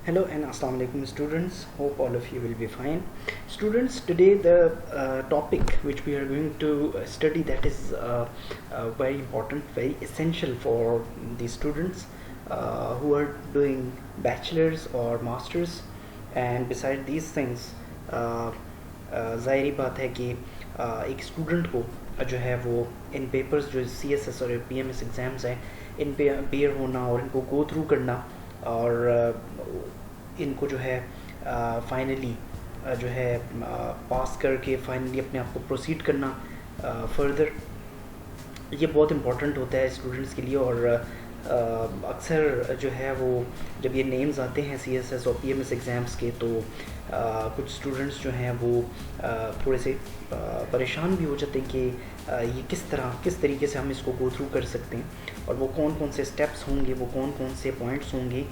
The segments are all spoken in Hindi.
Hello and Assalamu alaikum students. Hope all of you will be fine. Students, today the topic which we are going to study, that is very important, very essential for the students who are doing bachelor's or masters. And beside these things, ज़ाहिरी बात है कि एक स्टूडेंट को जो है वो इन पेपर्स जो CSS और PMS एग्ज़ाम्स हैं इन पे अपेयर होना और इनको गो थ्रू करना और इनको जो है फाइनली जो है पास करके फाइनली अपने आप को प्रोसीड करना फर्दर, ये बहुत इम्पोर्टेंट होता है स्टूडेंट्स के लिए। और अक्सर जो है वो जब ये नेम्स आते हैं CSS और PMS एग्ज़ाम्स के तो कुछ स्टूडेंट्स जो हैं वो थोड़े से परेशान भी हो जाते हैं कि ये किस तरीके से हम इसको गो थ्रू कर सकते हैं और वो कौन कौन से स्टेप्स होंगे, वो कौन कौन से पॉइंट्स होंगे।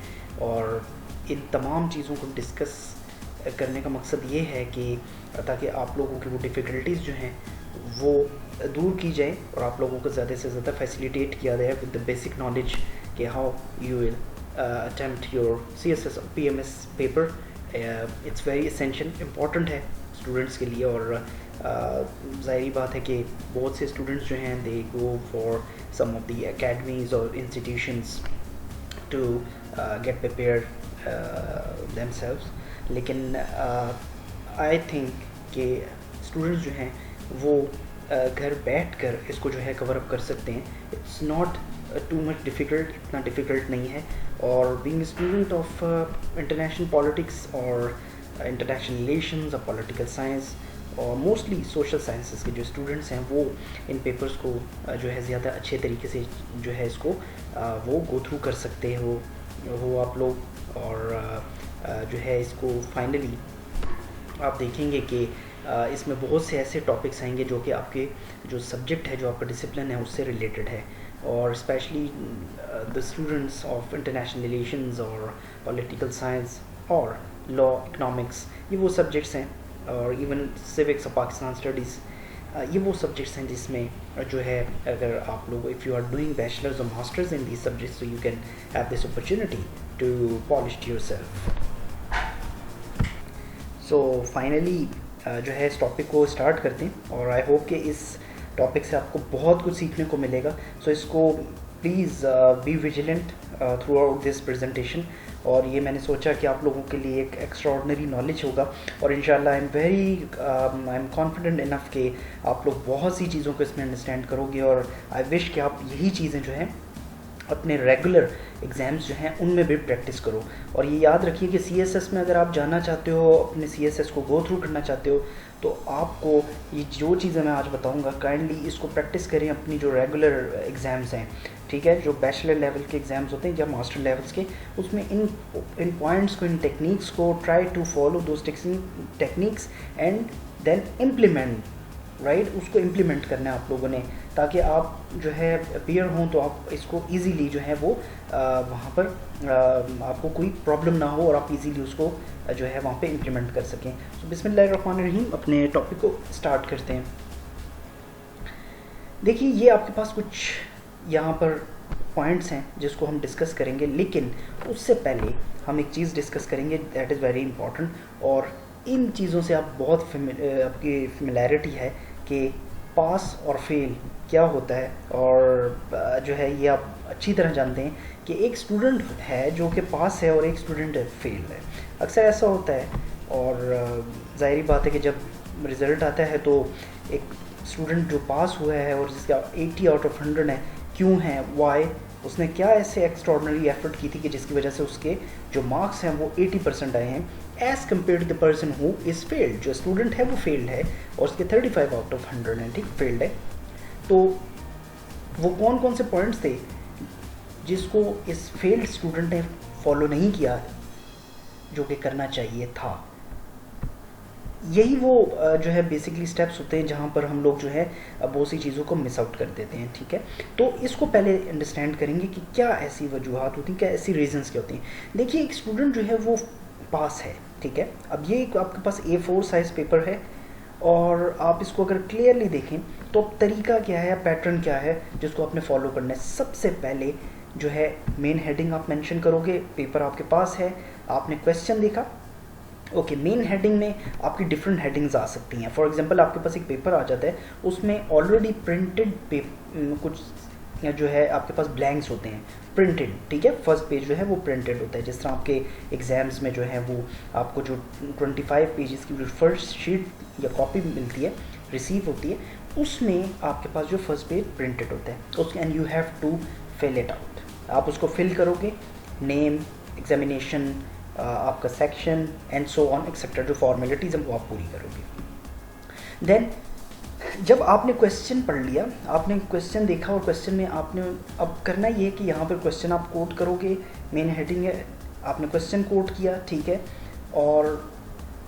और इन तमाम चीज़ों को डिस्कस करने का मकसद ये है कि ताकि आप लोगों की वो डिफ़िकल्टीज़ जो हैं वो दूर की जाए और आप लोगों को ज़्यादा से ज़्यादा फैसिलिटेट किया जाए विद द बेसिक नॉलेज कि how you will attempt your CSS और PMS paper. It's very essential, important है स्टूडेंट्स के लिए। और ज़ाहिरी बात है कि बहुत से स्टूडेंट्स जो हैं they go for some of the academies और institutions to get prepared themselves, लेकिन आई थिंक कि स्टूडेंट्स जो हैं वो घर बैठ कर इसको जो है कवर अप कर सकते हैं। It's not too much difficult, इतना डिफ़िकल्ट नहीं है। और being student of international politics और इंटरनेशनल रिलेशंस और पॉलिटिकल साइंस और मोस्टली सोशल साइंसेस के जो स्टूडेंट्स हैं वो इन पेपर्स को जो है ज़्यादा अच्छे तरीके से जो है इसको वो गो थ्रू कर सकते हो आप लोग। और जो है इसको फाइनली आप देखेंगे कि इसमें बहुत से ऐसे टॉपिक्स आएंगे जो कि आपके जो सब्जेक्ट है, जो आपका डिसिप्लिन है, उससे रिलेटेड है। और specially the students of international relations और पॉलिटिकल साइंस और लॉ, इकोनॉमिक्स, ये वो सब्जेक्ट्स हैं, और इवन सिविक्स और पाकिस्तान स्टडीज़, ये वो सब्जेक्ट्स हैं जिसमें जो है अगर आप लोग if you are doing bachelors और masters in these subjects so you can have this opportunity to polish yourself. So finally जो है इस टॉपिक को स्टार्ट करते हैं और आई होप कि इस टॉपिक से आपको बहुत कुछ सीखने को मिलेगा। सो इसको please be vigilant through out this presentation. और ये मैंने सोचा कि आप लोगों के लिए एक एक्स्ट्राऑर्डिनरी नॉलेज होगा और इंशाल्लाह आई एम कॉन्फिडेंट इनफ कि आप लोग बहुत सी चीज़ों को इसमें अंडरस्टैंड करोगे। और आई विश कि आप यही चीज़ें जो हैं अपने रेगुलर एग्ज़ाम्स जो हैं उनमें भी प्रैक्टिस करो। और ये याद रखिए कि CSS में अगर आप जाना चाहते हो, अपने CSS को गो थ्रू करना चाहते हो, तो आपको ये जो चीज़ें मैं आज बताऊंगा काइंडली इसको प्रैक्टिस करें अपनी जो रेगुलर एग्ज़ाम्स हैं, ठीक है, जो बैचलर लेवल के एग्ज़ाम्स होते हैं या मास्टर लेवल्स के, उसमें इन पॉइंट्स को, इन टेक्निक्स को try to follow those techniques and then implement, right, उसको इम्प्लीमेंट करना है आप लोगों ने, ताकि आप जो है अपीयर हों तो आप इसको इजीली जो है वो वहाँ पर आपको कोई प्रॉब्लम ना हो और आप इजीली उसको जो है वहाँ पे इम्प्लीमेंट कर सकें। सो बिस्मिल्लाहिर्रहमानिर्रहीम, अपने टॉपिक को स्टार्ट करते हैं। देखिए ये आपके पास कुछ यहाँ पर पॉइंट्स हैं जिसको हम डिस्कस करेंगे, लेकिन उससे पहले हम एक चीज़ डिस्कस करेंगे दैट इज़ वेरी इंपॉर्टेंट। और इन चीज़ों से आप बहुत आपकी फेमिलैरिटी है कि पास और फेल क्या होता है, और जो है ये आप अच्छी तरह जानते हैं कि एक स्टूडेंट है जो कि पास है और एक स्टूडेंट फेल है। अक्सर ऐसा होता है और ज़ाहिरी बात है कि जब रिज़ल्ट आता है तो एक स्टूडेंट जो पास हुआ है और जिसका 80 आउट ऑफ 100 है, क्यों है, वाई, उसने क्या ऐसे एक्स्ट्राऑर्डिनरी एफर्ट की थी कि जिसकी वजह से उसके जो मार्क्स हैं वो 80% आए हैं as compare to the person who is failed. जो स्टूडेंट है वो फेल्ड है और उसके 35 आउट ऑफ 100 हैं, ठीक, फेल्ड है। तो वो कौन कौन से पॉइंट्स थे जिसको इस फेल्ड स्टूडेंट ने फॉलो नहीं किया जो कि करना चाहिए था। यही वो जो है बेसिकली स्टेप्स होते हैं जहाँ पर हम लोग जो है बहुत सी चीज़ों को मिस आउट कर देते हैं, ठीक है। तो इसको पहले अंडरस्टैंड करेंगे कि क्या ऐसी वजूहत होती हैं, क्या ऐसी रीजंस क्या होती हैं। देखिए एक स्टूडेंट जो है वो पास है, ठीक है, अब ये आपके पास A4 साइज़ पेपर है और आप इसको अगर क्लियरली देखें तो तरीका क्या है, पैटर्न क्या है जिसको आपने फॉलो करना है। सबसे पहले जो है मेन हेडिंग आप मेंशन करोगे, पेपर आपके पास है, आपने क्वेश्चन देखा, ओके मेन हेडिंग में आपकी डिफरेंट हेडिंग्स आ सकती हैं। फॉर एग्जांपल आपके पास एक पेपर आ जाता है, उसमें ऑलरेडी प्रिंटेड कुछ जो है आपके पास ब्लैंक्स होते हैं प्रिंटेड, ठीक है, फर्स्ट पेज जो है वो प्रिंटेड होता है। जिस तरह आपके एग्जाम्स में जो है वो आपको जो 25 पेजेस की जो फर्स्ट शीट या कॉपी मिलती है, रिसीव होती है, उसमें आपके पास जो फर्स्ट पेज प्रिंटेड होता है उसके, and you have to fill it out. आप उसको फिल करोगे, नेम, एग्जामिनेशन, आपका section and so on etcetera, जो फॉर्मेलिटीज़ हैं वो आप पूरी करोगे। देन जब आपने क्वेश्चन पढ़ लिया, आपने क्वेश्चन देखा और क्वेश्चन में आपने अब करना ये है कि यहाँ पर क्वेश्चन आप कोट करोगे, मेन हेडिंग है, आपने क्वेश्चन कोट किया, ठीक है, और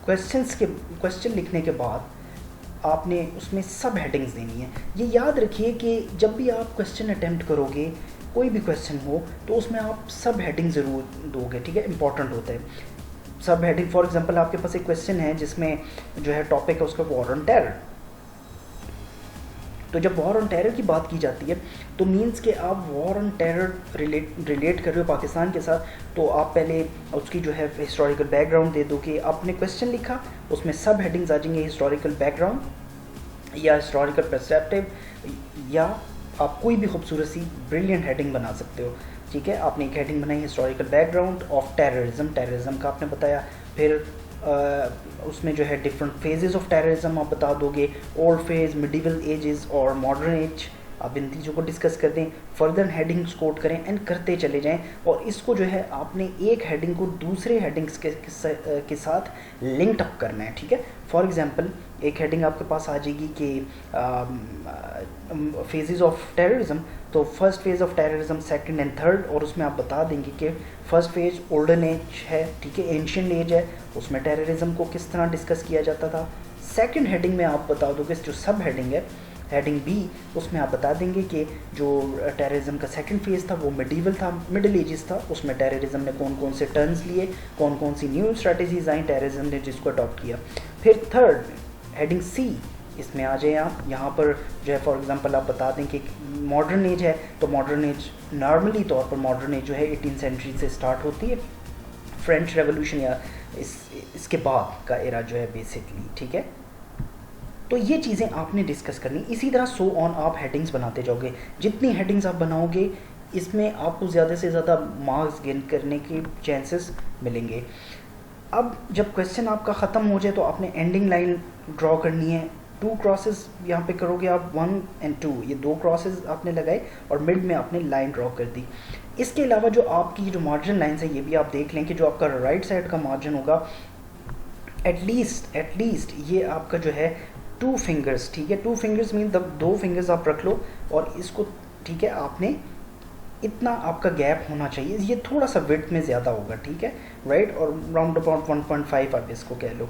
क्वेश्चन लिखने के बाद आपने उसमें सब हेडिंग्स देनी है। ये याद रखिए कि जब भी आप क्वेश्चन अटेम्प्ट करोगे, कोई भी क्वेश्चन हो, तो उसमें आप सब हेडिंग ज़रूर दोगे, ठीक है, इंपॉर्टेंट होता है सब हेडिंग। फॉर एग्जांपल आपके पास एक क्वेश्चन है जिसमें जो है टॉपिक है उसका वॉर ऑन टेरर, तो जब वॉर ऑन टेरर की बात की जाती है तो मीन्स कि आप वॉर ऑन टेरर रिलेट कर रहे हो पाकिस्तान के साथ, तो आप पहले उसकी जो है हिस्टोरिकल बैकग्राउंड दे दो कि आपने क्वेश्चन लिखा, उसमें सब हेडिंग्स आ जाएंगे, हिस्टोरिकल बैकग्राउंड या हिस्टोरिकल पर्सपेक्टिव, या आप कोई भी खूबसूरत सी ब्रिलियंट हेडिंग बना सकते हो, ठीक है। आपने एक हेडिंग बनाई हिस्टोरिकल बैकग्राउंड ऑफ टेररिज्म का आपने बताया, फिर उसमें जो है डिफरेंट फेजेस ऑफ टेररिज्म आप बता दोगे, ओल्ड फेज, मिडिवल एजेस और मॉडर्न एज, आप इन चीज़ों को डिस्कस कर दें, फर्दर हेडिंग्स कोट करें एंड करते चले जाएं, और इसको जो है आपने एक हेडिंग को दूसरे हेडिंग्स के साथ लिंक्ड अप करना है, ठीक है। फॉर एग्जांपल एक हेडिंग आपके पास आ जाएगी कि फेजेस ऑफ टेररिज्म, तो first phase of terrorism, second and third, और उसमें आप बता देंगे कि फर्स्ट फेज ओल्डन एज है, ठीक है, एंशिएंट एज है, उसमें टेररिज्म को किस तरह डिस्कस किया जाता था। सेकंड हेडिंग में आप बता दोगे, जो सब हेडिंग है हेडिंग बी, उसमें आप बता देंगे कि जो टेररिज्म का सेकंड फेज़ था वो मिडिवल था, मिडिल एजेस था, उसमें टेररिज्म ने कौन कौन से टर्न्स लिए, कौन कौन सी न्यू स्ट्रेटजीज आई टेररिज्म ने जिसको अडॉप्ट किया। फिर थर्ड हेडिंग सी, इसमें आ जाए आप, यहाँ पर जो है फॉर एग्जांपल आप बता दें कि मॉडर्न एज है, तो मॉडर्न एज नॉर्मली तौर पर मॉडर्न एज जो है 18th सेंचुरी से स्टार्ट होती है, फ्रेंच रेवोल्यूशन या इसके बाद का एरा जो है बेसिकली, ठीक है। तो ये चीज़ें आपने डिस्कस करनी, इसी तरह सो ऑन आप हेडिंग्स बनाते जाओगे, जितनी हेडिंग्स आप बनाओगे इसमें आपको ज़्यादा से ज़्यादा मार्क्स गेन करने के चांसेस मिलेंगे। अब जब क्वेश्चन आपका ख़त्म हो जाए तो आपने एंडिंग लाइन ड्रॉ करनी है, 2 क्रॉसेस यहाँ पे करोगे आप, 1 और 2, ये 2 क्रॉसेस आपने लगाए और मिड में आपने लाइन ड्रॉ कर दी। इसके अलावा जो आपकी जो मार्जिन लाइन्स है, ये भी आप देख लें कि जो आपका राइट साइड का मार्जिन होगा एटलीस्ट ये आपका जो है 2 फिंगर्स, ठीक है, 2 फिंगर्स मीन 2 फिंगर्स आप रख लो और इसको, ठीक है, आपने इतना आपका गैप होना चाहिए, ये थोड़ा सा विड्थ में ज़्यादा होगा, ठीक है, राइट, और राउंड अबाउट 1.5 आप इसको कह लो,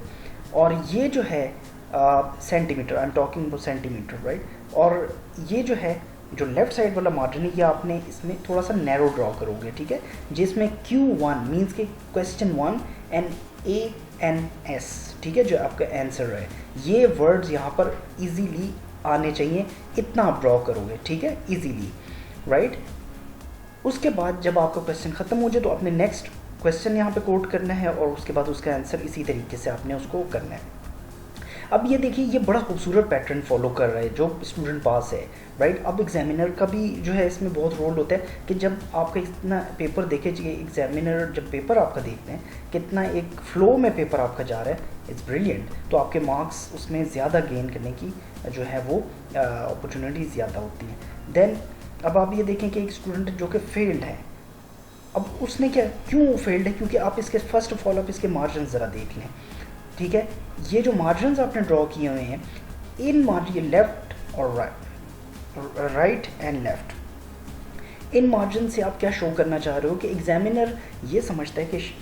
और ये जो है centimetre, I am talking about centimetre, right, और ये जो है जो लेफ्ट साइड वाला मार्जिन है ये आपने इसमें थोड़ा सा नैरो ड्रॉ करोगे, ठीक है, जिसमें Q1 मीन्स के क्वेश्चन 1 एंड ANS, ठीक है, जो आपका आंसर है, ये वर्ड्स यहाँ पर इजीली आने चाहिए, इतना आप ड्रॉ करोगे, ठीक है, इजीली, राइट। उसके बाद जब आपका क्वेश्चन ख़त्म हो जाए तो आपने नेक्स्ट क्वेश्चन यहाँ पे कोट करना है और उसके बाद उसका आंसर इसी तरीके से आपने उसको करना है। अब ये देखिए, ये बड़ा खूबसूरत पैटर्न फॉलो कर रहा है जो स्टूडेंट पास है, राइट। अब एग्जामिनर का भी जो है इसमें बहुत रोल होता है कि जब आपका इतना पेपर देखे, एग्जामिनर जब पेपर आपका देखते हैं कितना एक फ्लो में पेपर आपका जा रहा है, इट्स ब्रिलियंट, तो आपके मार्क्स उसमें ज़्यादा गेन करने की जो है वो अपॉर्चुनिटी ज़्यादा होती है। देन अब आप ये देखें कि एक स्टूडेंट जो कि फेल्ड है, अब उसने क्यों फेल्ड है, क्योंकि आप इसके फर्स्ट ऑफ ऑल आप इसके मार्जिन ज़रा देख लें, ठीक है, ये जो मार्जिन आपने ड्रॉ किए हुए हैं, इन मार्जिन लेफ्ट और right and left, in margin से आप क्या शो करना चाह रहे हो कि एग्जामिनर ये समझता है कि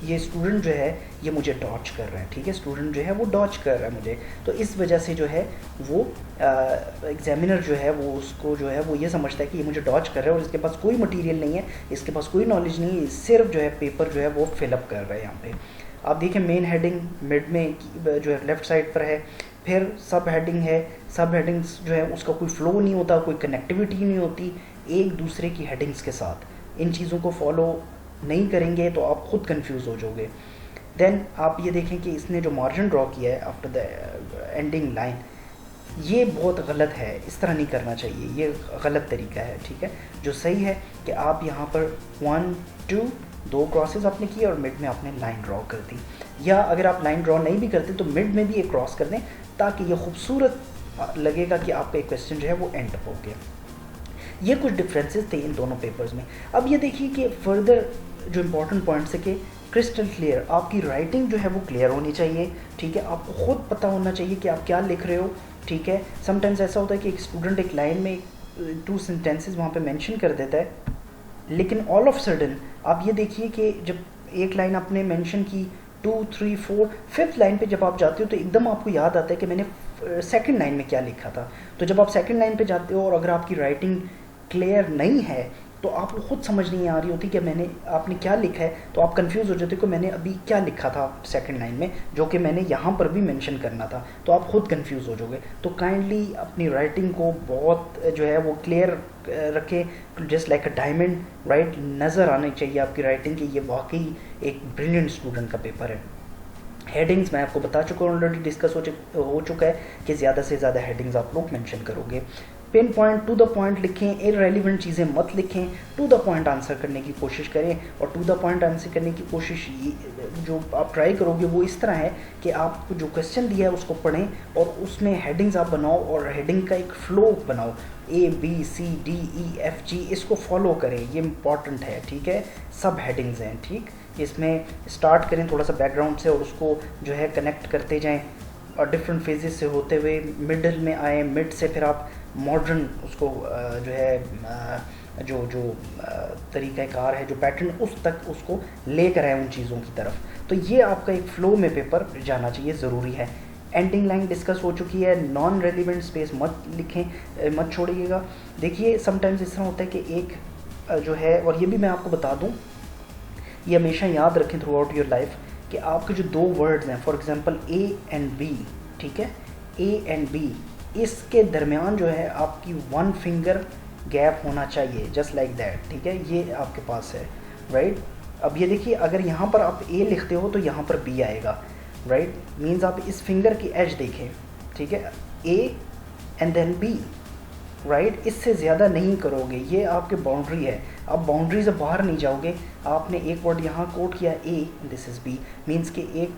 ये स्टूडेंट जो है ये मुझे डॉच कर रहा है, ठीक है, स्टूडेंट जो है वो डॉच कर रहा है मुझे, तो इस वजह से जो है वो एग्जामिनर जो है वो उसको जो है वो ये समझता है कि ये मुझे डॉच कर रहा है और इसके पास कोई मटेरियल नहीं है, इसके पास कोई नॉलेज नहीं है, सिर्फ जो है पेपर जो है वो फिलअप कर रहा है। यहाँ पे आप देखिए मेन हेडिंग मिड में जो है लेफ़्ट साइड पर है, फिर सब हेडिंग है, सब हेडिंग्स जो है उसका कोई फ्लो नहीं होता, कोई कनेक्टिविटी नहीं होती एक दूसरे की हेडिंग्स के साथ, इन चीज़ों को फॉलो नहीं करेंगे तो आप खुद कंफ्यूज हो जाओगे। देन आप ये देखें कि इसने जो मार्जिन ड्रॉ किया है आफ्टर द एंडिंग लाइन, ये बहुत गलत है, इस तरह नहीं करना चाहिए, ये गलत तरीका है, ठीक है। जो सही है कि आप यहाँ पर 1 2 2 क्रॉसेस आपने किए और मिड में आपने लाइन ड्रॉ कर दी, या अगर आप लाइन ड्रॉ नहीं भी करते तो मिड में भी एक क्रॉस कर दें, ताकि ये खूबसूरत लगेगा कि आपका एक क्वेश्चन जो है वो एंड हो गया। ये कुछ डिफरेंसेस थे इन दोनों पेपर्स में। अब ये देखिए कि फर्दर जो इम्पोर्टेंट पॉइंट्स है कि क्रिस्टल क्लियर, आपकी राइटिंग जो है वो क्लियर होनी चाहिए, ठीक है। आपको खुद पता होना चाहिए कि आप क्या लिख रहे हो, ठीक है। समटाइम्स ऐसा होता है कि एक स्टूडेंट एक लाइन में 2 सेंटेंसेस वहाँ पे मेंशन कर देता है, लेकिन ऑल ऑफ सडन आप ये देखिए कि जब एक लाइन आपने मेंशन की, 2 3 4 5th लाइन पे जब आप जाते हो तो एकदम आपको याद आता है कि मैंने सेकंड लाइन में क्या लिखा था। तो जब आप सेकंड लाइन पे जाते हो और अगर आपकी राइटिंग क्लियर नहीं है तो आपको खुद समझ नहीं आ रही होती कि आपने क्या लिखा है, तो आप कंफ्यूज हो जाते हो कि मैंने अभी क्या लिखा था सेकंड लाइन में, जो कि मैंने यहाँ पर भी मेंशन करना था, तो आप खुद कंफ्यूज हो जाओगे। तो काइंडली अपनी राइटिंग को बहुत जो है वो क्लियर रखें, just like a diamond, right, नज़र आनी चाहिए आपकी राइटिंग की ये वाकई एक ब्रिलियंट स्टूडेंट का पेपर है। हेडिंग्स मैं आपको बता चुका हूँ, ऑलरेडी डिस्कस हो चुका है कि ज़्यादा से ज़्यादा हेडिंग्स आप लोग मेंशन करोगे। Pin point, to the point लिखें, इररेलेवेंट चीज़ें मत लिखें, टू द पॉइंट आंसर करने की कोशिश करें। और टू द पॉइंट आंसर करने की कोशिश जो आप ट्राई करोगे वो इस तरह है कि आप जो क्वेश्चन दिया है उसको पढ़ें और उसमें हेडिंग्स आप बनाओ और हेडिंग का एक फ्लो बनाओ, ABCDEFG, इसको फॉलो करें, ये इंपॉर्टेंट है, ठीक है। सब हेडिंग्स हैं, ठीक, इसमें स्टार्ट करें थोड़ा सा बैकग्राउंड से और उसको जो है कनेक्ट करते जाएं और डिफरेंट फेजेस से होते हुए मिडिल में आए, मिड से फिर आप मॉडर्न उसको जो है जो तरीक़ाकार है, जो पैटर्न, उस तक उसको लेकर आए उन चीज़ों की तरफ। तो ये आपका एक फ़्लो में पेपर जाना चाहिए, ज़रूरी है। एंडिंग लाइन डिस्कस हो चुकी है, नॉन रेलिवेंट स्पेस मत लिखें, मत छोड़िएगा। देखिए समटाइम्स इस तरह होता है कि एक जो है, और ये भी मैं आपको बता दूँ, ये हमेशा याद रखें थ्रू आउट योर लाइफ कि आपके जो 2 वर्ड्स हैं, for example A and B, ठीक है, A एंड B, इसके दरमियान जो है आपकी 1 फिंगर गैप होना चाहिए, जस्ट लाइक दैट, ठीक है। ये आपके पास है, राइट। अब ये देखिए अगर यहाँ पर आप A लिखते हो तो यहाँ पर B आएगा, राइट, मीन्स आप इस फिंगर की एज देखें, ठीक है, A and then B, right, इससे ज़्यादा नहीं करोगे, ये आपके बाउंड्री है, आप बाउंड्री से बाहर नहीं जाओगे। आपने एक वर्ड यहाँ कोट किया A, this is B, means कि एक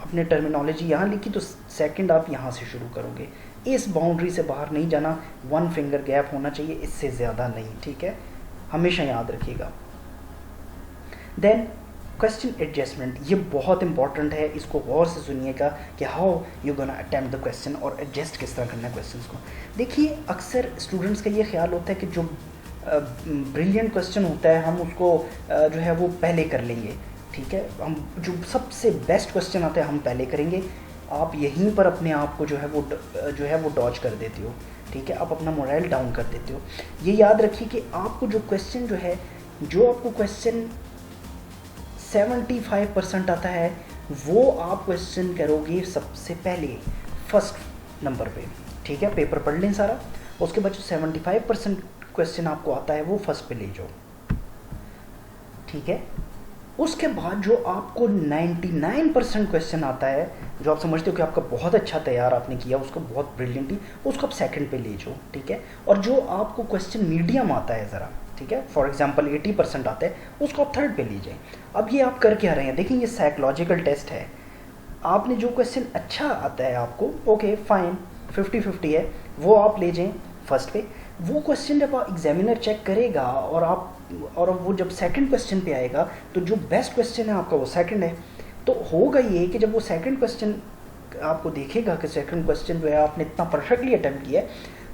अपने टर्मिनोलॉजी यहाँ लिखी तो सेकंड आप यहाँ से शुरू करोगे, इस बाउंड्री से बाहर नहीं जाना, 1 फिंगर गैप होना चाहिए, इससे ज़्यादा नहीं, ठीक है, हमेशा याद रखिएगा। देन क्वेश्चन एडजस्टमेंट, ये बहुत इंपॉर्टेंट है, इसको गौर से सुनिएगा कि how you gonna attempt the question और एडजस्ट किस तरह करना है क्वेश्चंस को। देखिए अक्सर स्टूडेंट्स का ये ख्याल होता है कि जो ब्रिलियंट क्वेश्चन होता है हम उसको जो है वो पहले कर लेंगे, ठीक है, हम जो सबसे बेस्ट क्वेश्चन आता है हम पहले करेंगे। आप यहीं पर अपने आप को जो है वो डॉज कर देते हो, ठीक है, आप अपना मोरल डाउन कर देते हो। ये याद रखिए कि आपको जो क्वेश्चन जो आपको क्वेश्चन 75% आता है वो आप क्वेश्चन करोगे सबसे पहले फर्स्ट नंबर पे, ठीक है। पेपर पढ़ लें सारा, उसके बाद जो 75% क्वेश्चन आपको आता है वो फर्स्ट पे ले जाओ, ठीक है। उसके बाद जो आपको 99% क्वेश्चन आता है, जो आप समझते हो कि आपका बहुत अच्छा तैयार आपने किया, उसको बहुत ब्रिलियंटली, उसको आप सेकंड पे ले जाओ, ठीक है। और जो आपको क्वेश्चन मीडियम आता है ज़रा, ठीक है, फॉर एग्जांपल 80% आता है, उसको आप थर्ड पे ले जाएं। अब ये आप कर क्या रहे हैं, देखिए ये साइकोलॉजिकल टेस्ट है। आपने जो क्वेश्चन अच्छा आता है आपको, ओके फाइन, 50-50 है, वो आप ले जाएं फर्स्ट पे। वो क्वेश्चन जब एग्जामिनर चेक करेगा और वो जब सेकंड क्वेश्चन पे आएगा तो जो बेस्ट क्वेश्चन है आपका वो सेकंड है। तो होगा ये कि जब वो सेकंड क्वेश्चन आपको देखेगा कि सेकंड क्वेश्चन जो है आपने इतना परफेक्टली अटेम्प्ट किया है,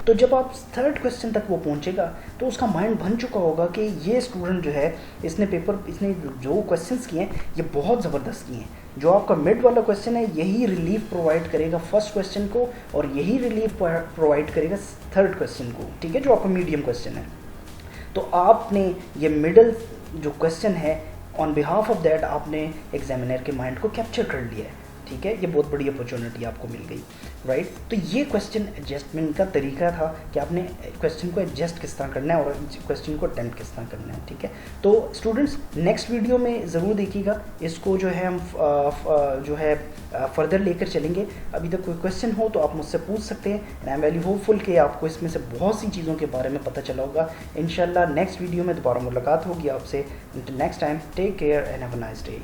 तो जब आप थर्ड क्वेश्चन तक वो पहुंचेगा तो उसका माइंड बन चुका होगा कि ये स्टूडेंट जो है इसने जो क्वेश्चंस किए हैं ये बहुत ज़बरदस्त किए हैं। जो आपका मिड वाला क्वेश्चन है यही रिलीफ प्रोवाइड करेगा फर्स्ट क्वेश्चन को और यही रिलीफ प्रोवाइड करेगा थर्ड क्वेश्चन को, ठीक है, जो आपका मीडियम क्वेश्चन है। तो आपने ये मिडल जो क्वेश्चन है ऑन बिहाफ ऑफ दैट आपने एग्जामिनर के माइंड को कैप्चर कर लिया है, ठीक है, ये बहुत बड़ी अपॉर्चुनिटी आपको मिल गई, राइट। तो ये क्वेश्चन एडजस्टमेंट का तरीका था कि आपने क्वेश्चन को एडजस्ट किस तरह करना है और क्वेश्चन को अटेम्प्ट किस तरह करना है, ठीक है। तो स्टूडेंट्स नेक्स्ट वीडियो में ज़रूर देखिएगा, इसको जो है हम जो है फर्दर लेकर चलेंगे। अभी तक कोई क्वेश्चन हो तो आप मुझसे पूछ सकते हैं, and I am very hopeful कि आपको इसमें से बहुत सी चीज़ों के बारे में पता चला होगा। इंशाल्लाह नेक्स्ट वीडियो में दोबारा मुलाकात होगी आपसे। Until next time, take care and have a nice day.